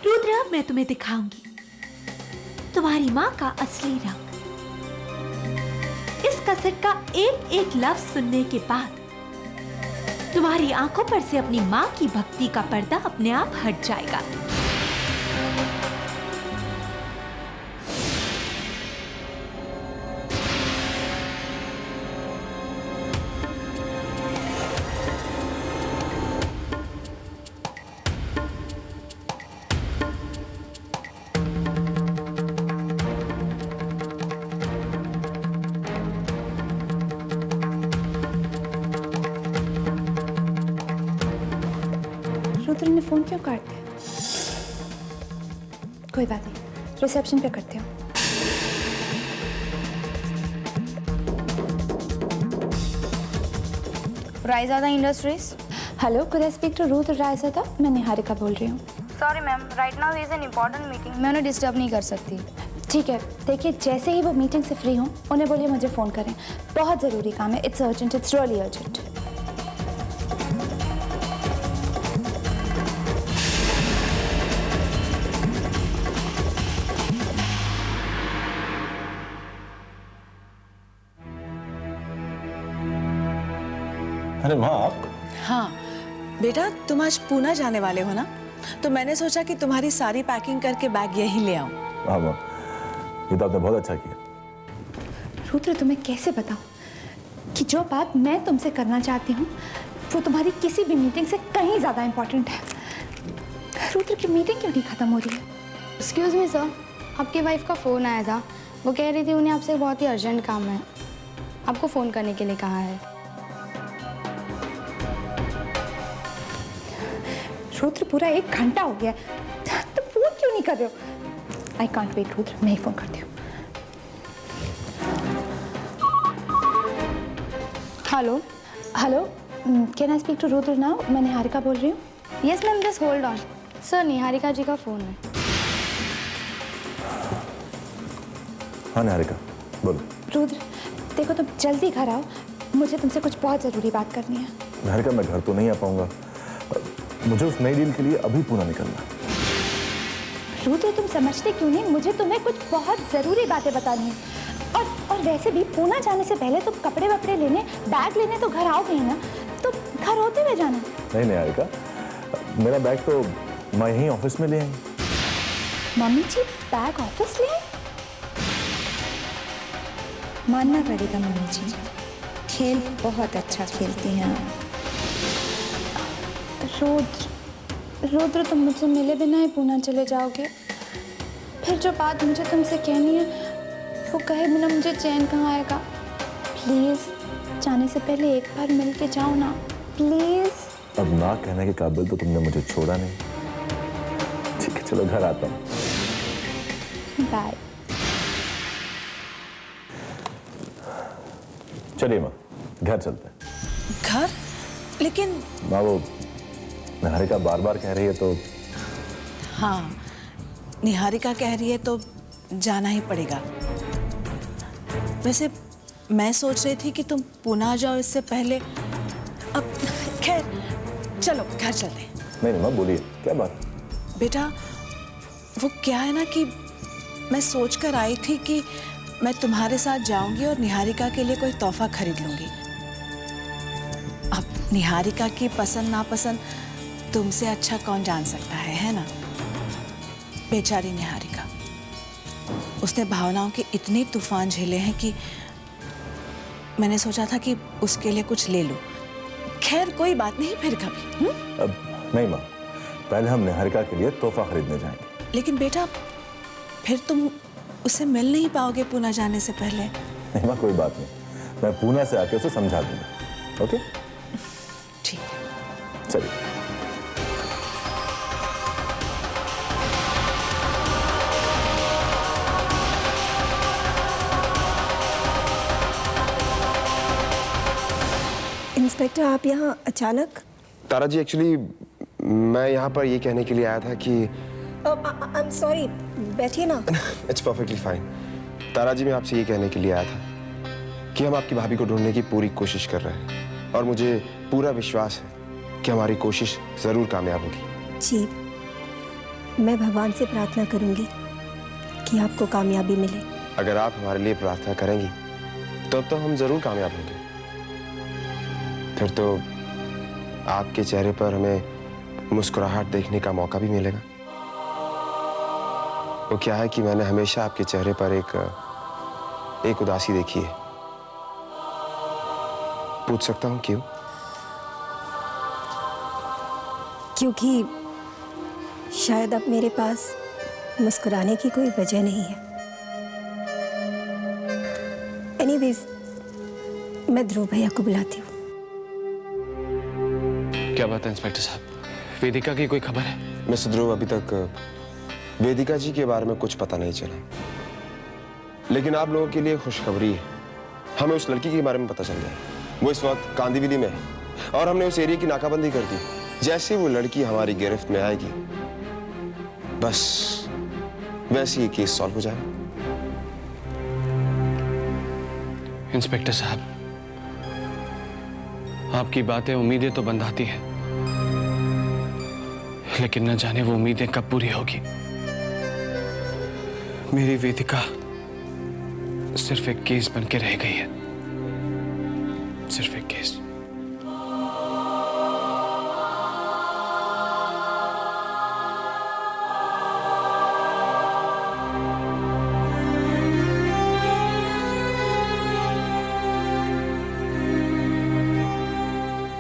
रुद्र, मैं तुम्हें दिखाऊंगी तुम्हारी माँ का असली रंग। इस कैसेट का एक एक लफ्ज सुनने के बाद तुम्हारी आंखों पर से अपनी माँ की भक्ति का पर्दा अपने आप हट जाएगा। रुद्र ने फोन क्यों काट दिया? कोई बात नहीं, रिसेप्शन पे करते हो। Raizada industries. Hello, could I speak to Rudra Raizada? मैं निहारिका बोल रही हूँ। Sorry ma'am, right now is an important meeting, मैं उन्हें डिस्टर्ब नहीं कर सकती। ठीक है, देखिए जैसे ही वो मीटिंग से फ्री हों उन्हें बोलिए मुझे फ़ोन करें, बहुत ज़रूरी काम है। It's urgent, it's really urgent. अरे माँ आप? हाँ बेटा, तुम आज पूना जाने वाले हो ना, तो मैंने सोचा कि तुम्हारी सारी पैकिंग करके बैग यहीं ले आऊं। हाँ माँ, ये तो आपने बहुत अच्छा किया। रुद्र, तुम्हें कैसे बताऊं कि जो बात मैं तुमसे करना चाहती हूँ वो तुम्हारी किसी भी मीटिंग से कहीं ज़्यादा इम्पोर्टेंट है। रुद्र की मीटिंग क्यों नहीं खत्म हो रही है? एक्सक्यूज मी सर, आपकी वाइफ का फ़ोन आया था, वो कह रही थी उन्हें आपसे बहुत ही अर्जेंट काम है, आपको फ़ोन करने के लिए कहा है। रुद्र, पूरा 1 घंटा हो गया, तुम फोन क्यों नहीं कर रहे हो? आई कांट वेट रुद्र, मैं ही फोन करती हूँ। Hello hello, can I speak to Rudra now? मैं निहारिका बोल रही हूँ। Yes ma'am, just hold on. Sir, Niharika ji का फ़ोन है। हाँ निहारिका, बोलो। रुद्र, देखो तुम जल्दी घर आओ, मुझे तुमसे कुछ बहुत ज़रूरी बात करनी है। निहारिका, मैं घर तो नहीं आ पाऊंगा, मुझे उस नई डील के लिए अभी पूना निकलना। रुद्र, तुम समझते क्यों नहीं? मुझे तुम्हें कुछ बहुत ज़रूरी बातें बतानी है। और वैसे भी पूना जाने से पहले तुम कपड़े वपड़े लेने, बैग लेने तो घर आओगे ही ना, तो घर होते हुए जाना। नहीं निहारिका, मेरा बैग तो मैं यहीं ऑफिस में ले आई। मम्मी जी बैग ऑफिस ले आई? मानना पड़ेगा मम्मी जी, खेल बहुत अच्छा खेलती हैं। रुद्र, तुम मुझसे मिले बिना ही पूना चले जाओगे? फिर जो बात मुझे तुमसे कहनी है वो कहे बिना मुझे चैन कहाँ आएगा? प्लीज़, जाने से पहले एक बार मिल के जाओ ना, प्लीज़। अब ना कहने के काबिल तो तुमने मुझे छोड़ा नहीं। ठीक है, चलो घर आता हूँ। बाय। चलिए माँ, घर चलते हैं। घर? लेकिन माँ, वो निहारिका बार बार कह रही है तो। हाँ, निहारिका कह रही है तो जाना ही पड़ेगा। वैसे मैं सोच रही थी कि तुम पूना जाओ इससे पहले। अब खैर चलो घर चलते हैं। नहीं माँ, बोलिए क्या बात? बेटा, वो क्या है ना कि मैं सोच कर आई थी कि मैं तुम्हारे साथ जाऊंगी और निहारिका के लिए कोई तोहफा खरीद लूंगी। अब निहारिका की पसंद नापसंद तुमसे अच्छा कौन जान सकता है ना? बेचारी निहारिका, उसने भावनाओं के इतने तूफान झेले हैं कि मैंने सोचा था कि उसके लिए कुछ ले लूं। खैर कोई बात नहीं, फिर कभी। अब नहीं माँ, पहले हम निहारिका के लिए तोहफा खरीदने जाएंगे। लेकिन बेटा, फिर तुम उससे मिल नहीं पाओगे पूना जाने से पहले। नहीं माँ, कोई बात नहीं, मैं पूना से आके उसे समझा दूंगा। ओके? ठीक है, चलिए। इंस्पेक्टर, आप यहाँ अचानक? तारा जी, एक्चुअली मैं यहाँ पर ये कहने के लिए आया था कि आई एम सॉरी, बैठिए ना। It's perfectly fine. Tara ji, मैं आपसे ये कहने के लिए आया था कि हम आपकी भाभी को ढूंढने की पूरी कोशिश कर रहे हैं और मुझे पूरा विश्वास है कि हमारी कोशिश ज़रूर कामयाब होगी। जी, मैं भगवान से प्रार्थना करूंगी कि आपको कामयाबी मिले। अगर आप हमारे लिए प्रार्थना करेंगी तब तो हम जरूर कामयाब होंगे। फिर तो आपके चेहरे पर हमें मुस्कुराहट देखने का मौका भी मिलेगा। वो क्या है कि मैंने हमेशा आपके चेहरे पर एक उदासी देखी है। पूछ सकता हूं क्यों? क्योंकि शायद अब मेरे पास मुस्कुराने की कोई वजह नहीं है। एनीवेज, मैं ध्रुव भैया को बुलाती हूँ। क्या बात है इंस्पेक्टर साहब, वेदिका की कोई खबर है? मिस्टर ध्रुव, अभी तक वेदिका जी के बारे में कुछ पता नहीं चला, लेकिन आप लोगों के लिए खुशखबरी है। हमें उस लड़की के बारे में पता चल गया। वो इस वक्त कांदिवली में है और हमने उस एरिया की नाकाबंदी कर दी। जैसे वो लड़की हमारी गिरफ्त में आएगी, बस वैसे ही केस सॉल्व हो जाएगा। इंस्पेक्टर साहब, आपकी बातें उम्मीदें तो बंधाती हैं, लेकिन न जाने वो उम्मीदें कब पूरी होगी। मेरी वेदिका सिर्फ एक केस बन के रह गई है, सिर्फ एक केस।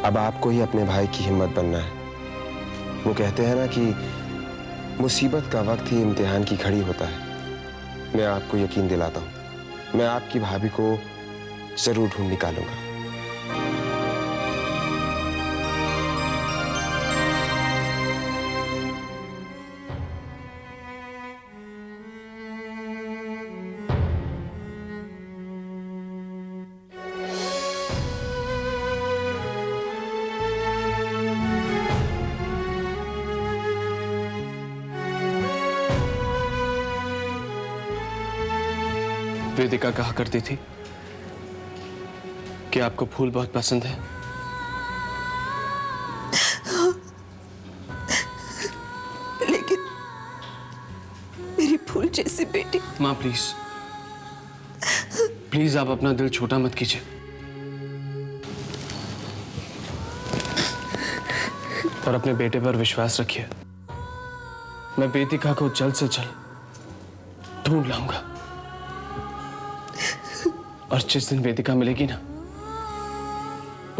अब आपको ही अपने भाई की हिम्मत बनना है। वो कहते हैं ना कि मुसीबत का वक्त ही इम्तिहान की घड़ी होता है। मैं आपको यकीन दिलाता हूँ, मैं आपकी भाभी को जरूर ढूंढ निकालूंगा। वेदिका कहा करती थी कि आपको फूल बहुत पसंद है। लेकिन मेरी फूल जैसी बेटी। माँ प्लीज, प्लीज आप अपना दिल छोटा मत कीजिए और अपने बेटे पर विश्वास रखिए। मैं वेदिका को जल्द से जल्द ढूंढ लाऊंगा और जिस दिन वेदिका मिलेगी ना,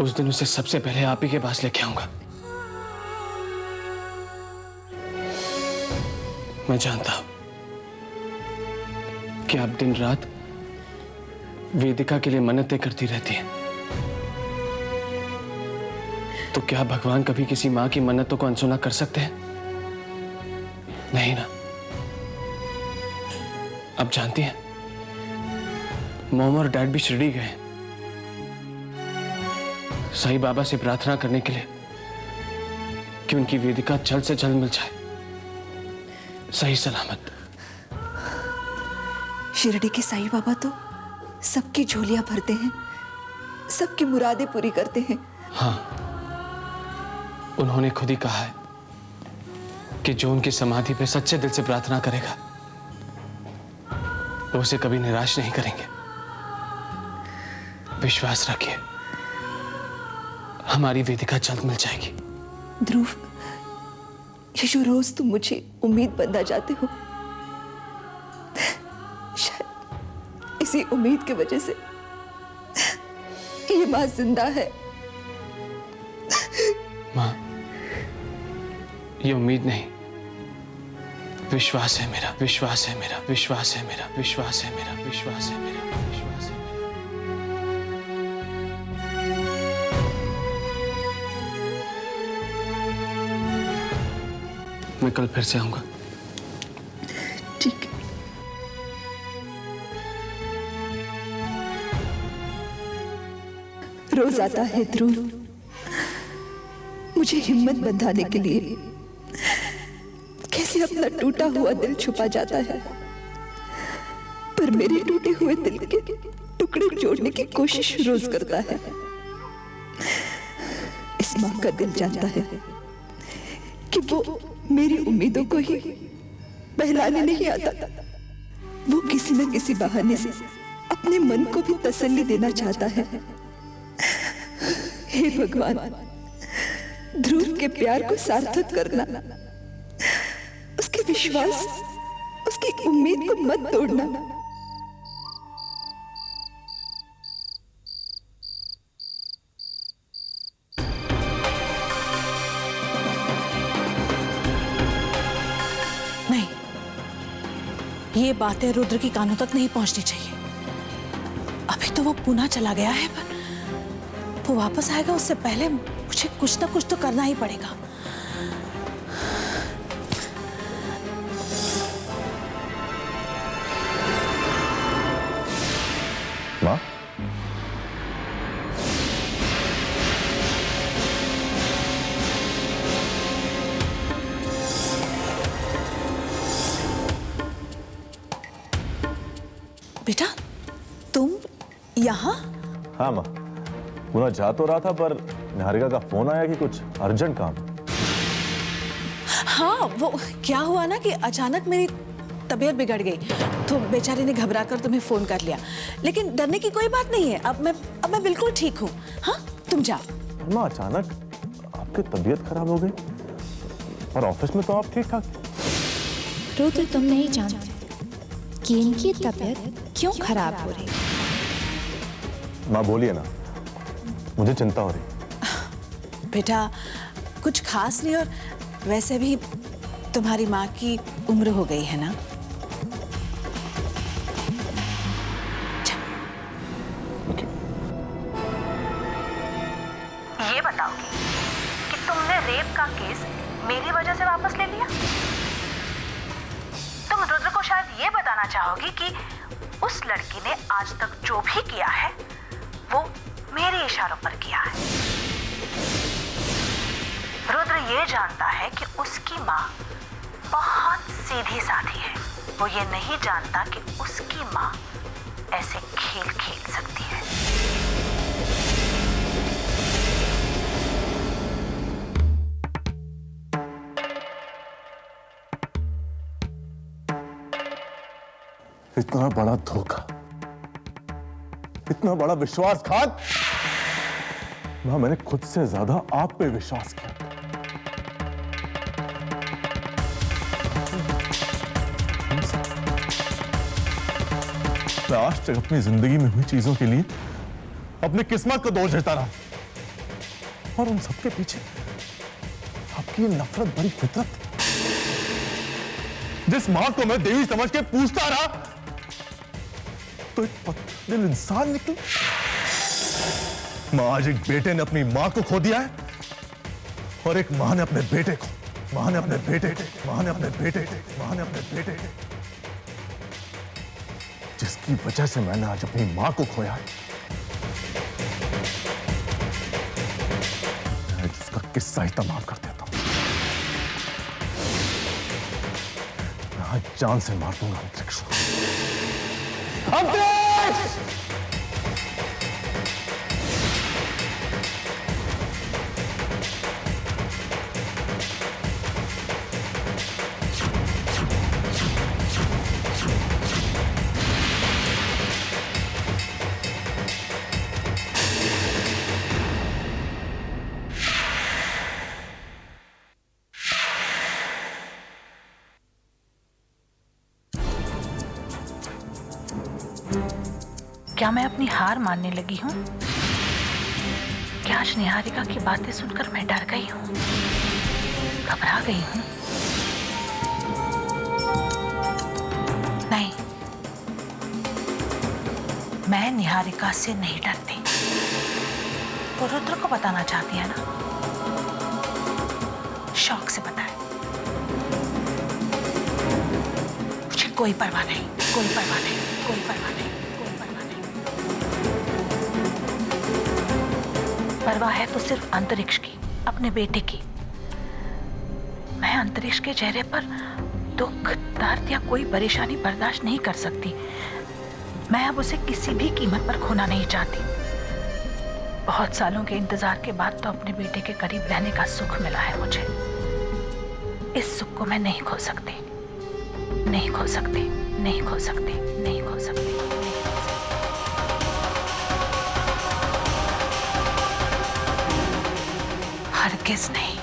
उस दिन उसे सबसे पहले आप ही के पास लेके आऊंगा। मैं जानता हूं कि आप दिन रात वेदिका के लिए मन्नतें करती रहती हैं, तो क्या भगवान कभी किसी मां की मन्नतों को अनसुना कर सकते हैं? नहीं ना। आप जानती हैं, मॉम और डैड भी शिरडी गए साईं बाबा से प्रार्थना करने के लिए कि उनकी वेदिका जल्द से जल्द मिल जाए, सही सलामत। शिरडी के साईं बाबा तो सबकी झोलियां भरते हैं, सबकी मुरादें पूरी करते हैं। हाँ, उन्होंने खुद ही कहा है कि जो उनकी समाधि पे सच्चे दिल से प्रार्थना करेगा, वो उसे कभी निराश नहीं करेंगे। विश्वास रखिए, हमारी वेदिका जल्द मिल जाएगी। ध्रुव, ये जो रोज तुम मुझे उम्मीद बंधा जाते हो, शायद इसी उम्मीद की वजह से ये मां जिंदा है। मां, ये उम्मीद नहीं, विश्वास है मेरा, विश्वास है मेरा, विश्वास है मेरा, विश्वास है मेरा, विश्वास है मेरा, विश्वास है मेरा। मैं कल फिर से आऊंगा। ठीक है। रोज आता है ध्रुव मुझे हिम्मत बंधाने के लिए, कैसे अपना टूटा हुआ दिल छुपा जाता है, पर मेरे टूटे हुए दिल के टुकड़े जोड़ने की कोशिश रोज करता है। इस मां का दिल जानता है कि वो मेरी उम्मीदों को ही बहलाने नहीं आता। वो किसी न किसी बहाने से अपने मन को भी तसल्ली देना चाहता है। हे भगवान, ध्रुव के प्यार को सार्थक करना, उसके विश्वास, उसकी उम्मीद को मत तोड़ना। नहीं, ये बातें रुद्र की कानों तक नहीं पहुंचनी चाहिए। अभी तो वो पुणे चला गया है, पर वो वापस आएगा उससे पहले मुझे कुछ ना कुछ तो करना ही पड़ेगा। माँ, बेटा, तुम यहाँ? हाँ माँ, पुणे जा तो रहा था पर निहारिका का फोन आया कि कुछ अर्जेंट काम। हाँ, वो क्या हुआ ना कि अचानक मेरी तबीयत बिगड़ गई, तो बेचारी ने घबरा कर तुम्हें फोन कर लिया। लेकिन डरने की कोई बात नहीं है, अब मैं बिल्कुल ठीक हूँ। हाँ, तुम जाओ। माँ, अचानक आपकी तबीयत खराब हो गई और ऑफिस में तो आप ठीक ठाक। रुद्र, तुम नहीं जानते कि इनकी तबीयत क्यों खराब हो रही। माँ बोलिए ना, मुझे चिंता हो रही। बेटा, कुछ खास नहीं, और वैसे भी तुम्हारी माँ की उम्र हो गई है ना। ये बताओगी कि तुमने रेप का केस मेरी वजह से वापस ले लिया? तुम रुद्र को शायद ये बताना चाहोगी कि उस लड़की ने आज तक जो भी किया है वो मेरे इशारों पर किया है। रुद्र ये जानता है कि उसकी माँ बहुत सीधी साधी है। वो ये नहीं जानता कि उसकी माँ ऐसे खेल खेल सकती है। इतना बड़ा धोखा, इतना बड़ा विश्वासघात। मां, मैंने खुद से ज्यादा आप पे विश्वास किया। मैं आज तक अपनी जिंदगी में हुई चीजों के लिए अपनी किस्मत को दोष देता रहा, और उन सबके पीछे आपकी नफरत भरी फितरत थी। जिस मां को मैं देवी समझ के पूछता रहा, तो एक पत्थरदिल इंसान निकली। मां, आज एक बेटे ने अपनी मां को खो दिया है, और एक मां ने अपने बेटे को, मां ने अपने बेटे, मां ने अपने बेटे, मां ने अपने बेटे, जिसकी वजह से मैंने आज अपनी मां को खोया है। मैं जिसका किस्सा ही तमाम कर देता हूं। मैं आज जान से मार दूंगा अंतरिक्ष को। अंतरिक्ष! क्या मैं अपनी हार मानने लगी हूँ? क्या आज निहारिका की बातें सुनकर मैं डर गई हूँ, घबरा गई हूँ? नहीं, मैं निहारिका से नहीं डरती। वो रुद्र को बताना चाहती है ना, शौक से बताए। मुझे कोई परवाह नहीं, कोई परवाह नहीं, कोई परवाह नहीं, कोई परवाह नहीं। परवाह है तो सिर्फ अंतरिक्ष की, अपने बेटे की। मैं अंतरिक्ष के चेहरे पर दुख, दर्द या कोई परेशानी बर्दाश्त नहीं कर सकती। मैं अब उसे किसी भी कीमत पर खोना नहीं चाहती। बहुत सालों के इंतजार के बाद तो अपने बेटे के करीब रहने का सुख मिला है मुझे। इस सुख को मैं नहीं खो सकती। नहीं खो सकती, नहीं खो सकती, नहीं खो सकती, नहीं खो सकती। हरगिज़ नहीं।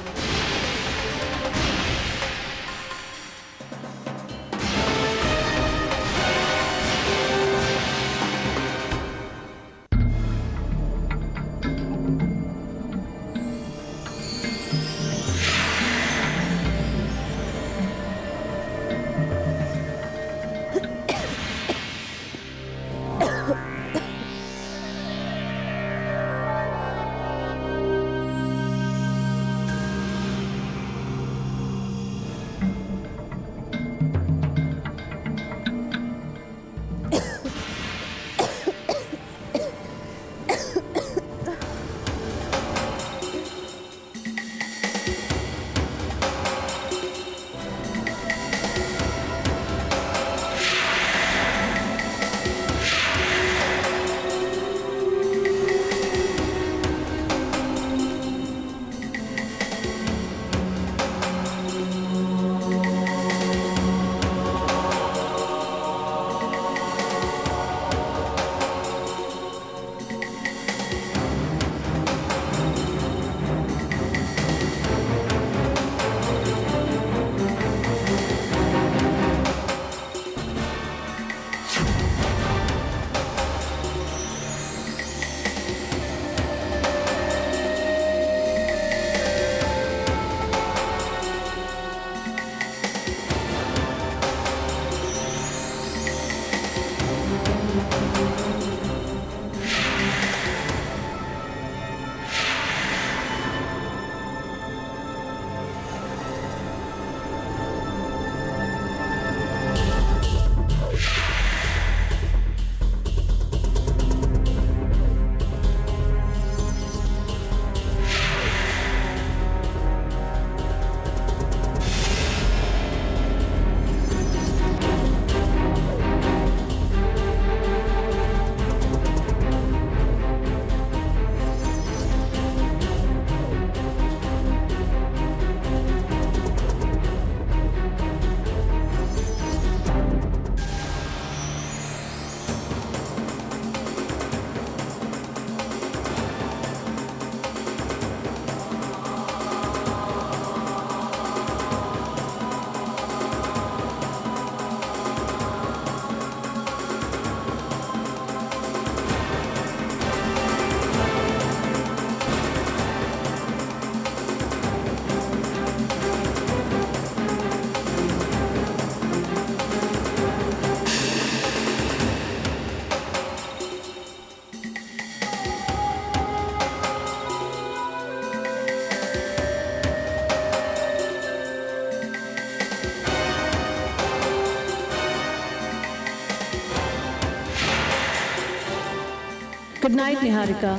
Good night Niharika,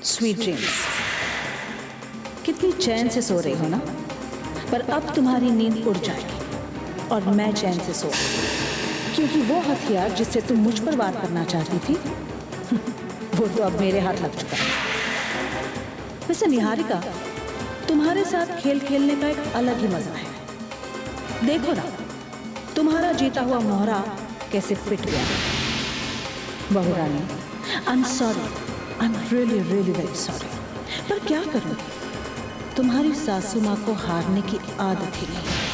sweet dreams. कितनी चैन से सो रही हो ना, पर अब तुम्हारी नींद उड़ जाएगी और मैं चैन से सो, क्योंकि वो हथियार जिससे तुम मुझ पर वार करना चाहती थी वो तो अब मेरे हाथ लग चुका है। वैसे निहारिका, तुम्हारे साथ खेल खेलने का एक अलग ही मजा है। देखो ना, तुम्हारा जीता हुआ मोहरा कैसे पिट गया। बहू रानी, I am sorry, I am really really very sorry, पर क्या करूं, तुम्हारी सासू माँ को हारने की आदत ही नहीं।